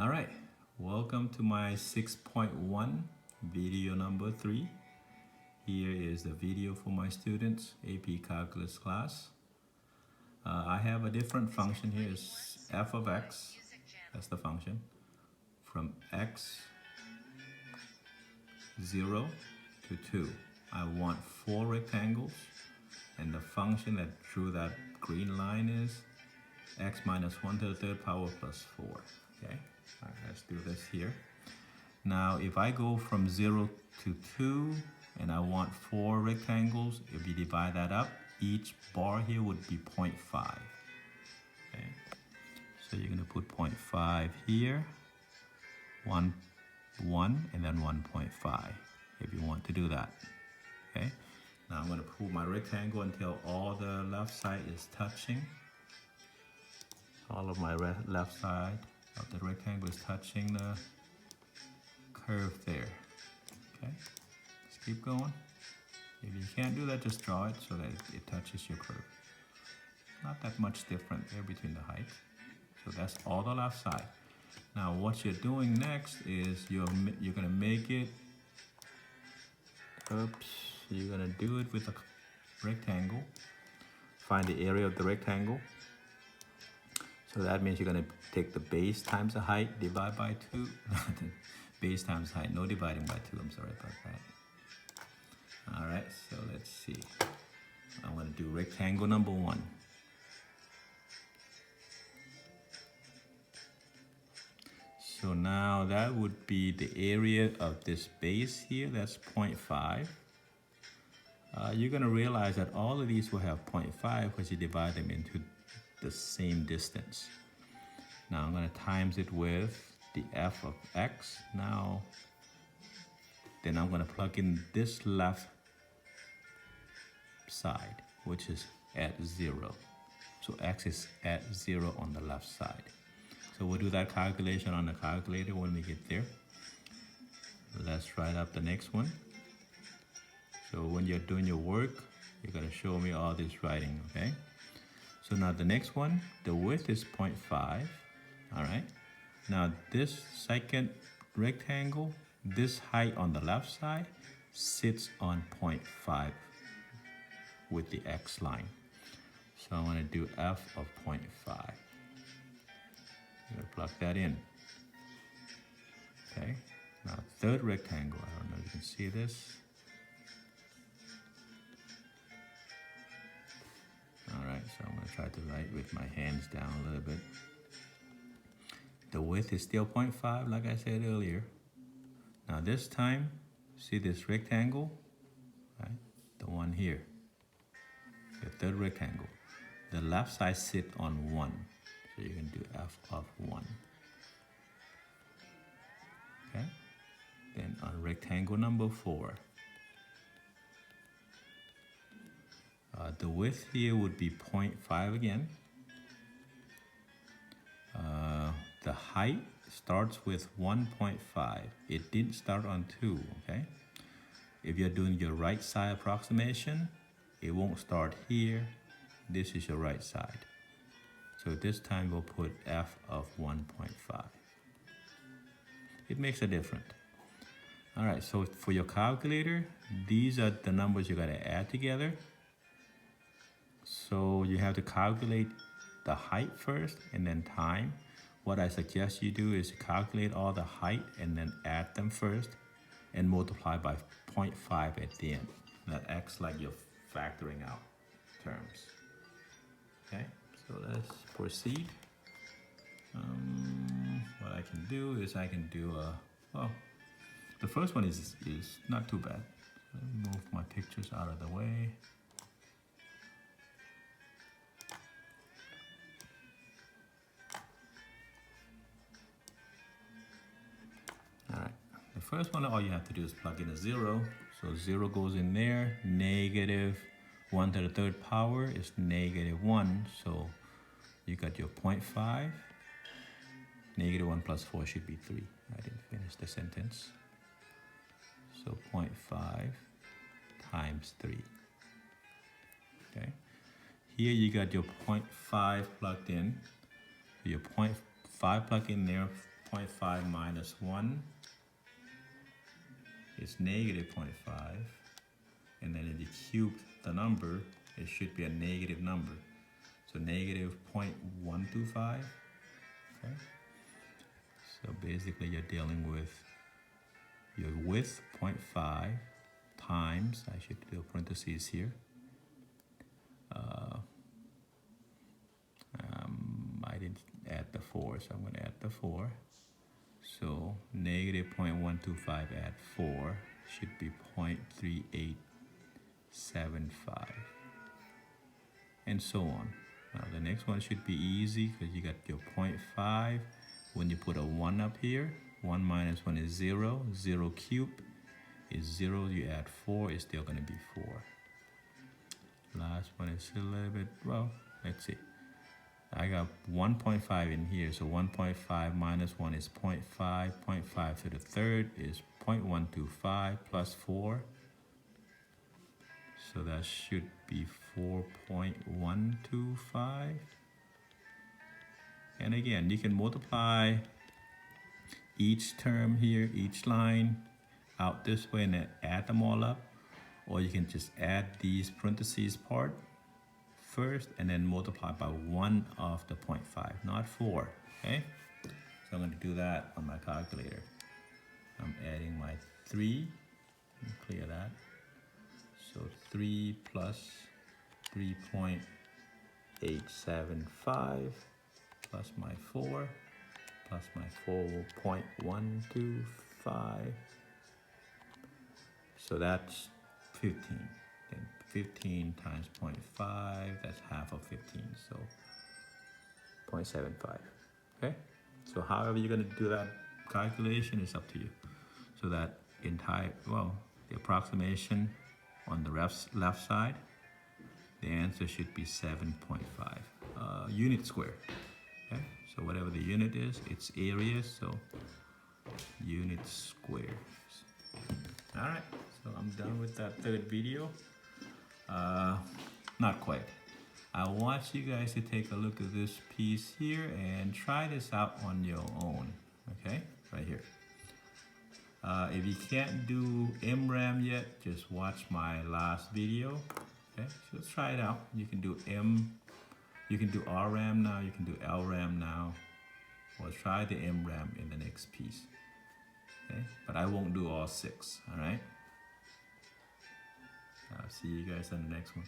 All right, welcome to my 6.1 video number 3. Here is the video for my students, AP Calculus class. I have a different function here, is f of x, that's the function, from x 0 to 2. I want 4 rectangles, and the function that drew that green line is x minus 1 to the third power plus 4. Okay, all right, let's do this here. Now, if I go from 0 to 2 and I want 4 rectangles, if you divide that up, each bar here would be 0.5. Okay, so you're going to put 0.5 here, 1, and then 1.5 if you want to do that. Okay, now I'm going to pull my rectangle until all the left side is touching. All of my left side of the rectangle is touching the curve there. Okay, let's keep going. If you can't do that, just draw it so that it touches your curve. Not that much different there between the height. So that's all the left side. Now what you're doing next is you're gonna make it, you're gonna do it with a rectangle. Find the area of the rectangle. So that means you're gonna take the base times the height, divide by 2. Base times height, no dividing by 2, I'm sorry about that. All right, so let's see. I'm gonna do rectangle number 1. So now that would be the area of this base here, that's 0.5. You're gonna realize that all of these will have 0.5 because you divide them into the same distance. Now I'm gonna times it with the f of x. Now, then I'm gonna plug in this left side, which is at 0. So x is at 0 on the left side. So we'll do that calculation on the calculator when we get there. Let's write up the next one. So when you're doing your work, you're gonna show me all this writing, okay? So now the next one, the width is 0.5, all right? Now this second rectangle, this height on the left side sits on 0.5 with the x line. So I'm gonna do f of 0.5. I'm gonna plug that in. Okay, now third rectangle, I don't know if you can see this. All right, so I'm gonna try to write with my hands down a little bit. The width is still 0.5, like I said earlier. Now this time, see this rectangle, right? The one here, the third rectangle. The left side sits on 1, so you can do f of 1. Okay, then on rectangle number 4, the width here would be 0.5 again. The height starts with 1.5. It didn't start on 2, okay? If you're doing your right side approximation, it won't start here. This is your right side. So this time we'll put f of 1.5. It makes a difference. All right, so for your calculator, these are the numbers you gotta add together. So you have to calculate the height first and then time. What I suggest you do is calculate all the height and then add them first and multiply by 0.5 at the end. That acts like you're factoring out terms. Okay, so let's proceed. What I can do is I can do well, the first one is not too bad. Let me move my pictures out of the way. All right, the first one, all you have to do is plug in a 0. So 0 goes in there. Negative 1 to the third power is negative 1. So you got your 0.5. Negative 1 plus 4 should be 3. I didn't finish the sentence. So 0.5 times 3. Okay. Here you got your 0.5 plugged in. Your 0.5 plug in there. 0.5 minus 1 is negative 0.5. And then if you cube the number, it should be a negative number. So negative 0.125. Okay. So basically you're dealing with your width 0.5 times, I should do parentheses here. I didn't add the 4, so I'm going to add the 4. So negative 0.125 add 4 should be 0.3875. And so on. Now the next one should be easy because you got your 0.5. When you put a 1 up here, 1 minus 1 is 0. 0 cubed is 0. You add 4, it's still going to be 4. Last one is a little bit, well, let's see. I got 1.5 in here, so 1.5 minus 1 is 0.5. 0.5 to the third is 0.125 plus 4. So that should be 4.125. And again, you can multiply each term here, each line out this way and then add them all up. Or you can just add these parentheses part first and then multiply by 1 of the 0.5, not 4, okay? So I'm going to do that on my calculator. I'm adding my 3, clear that. So 3 plus 3.875 plus my 4 plus my 4.125. So that's 15. Then 15 times 0.5, that's half of 15, so 0.75, okay? So however you're gonna do that calculation is up to you. So that entire, well, the approximation on the left side, the answer should be 7.5 unit square, okay? So whatever the unit is, it's area, so unit square. All right, so I'm done with that third video. Not quite. I want you guys to take a look at this piece here and try this out on your own, okay? Right here. If you can't do MRAM yet, just watch my last video, okay? So let's try it out. You can do RRAM now, you can do LRAM now, or try the MRAM in the next piece, okay? But I won't do all 6, all right? I'll see you guys on the next one.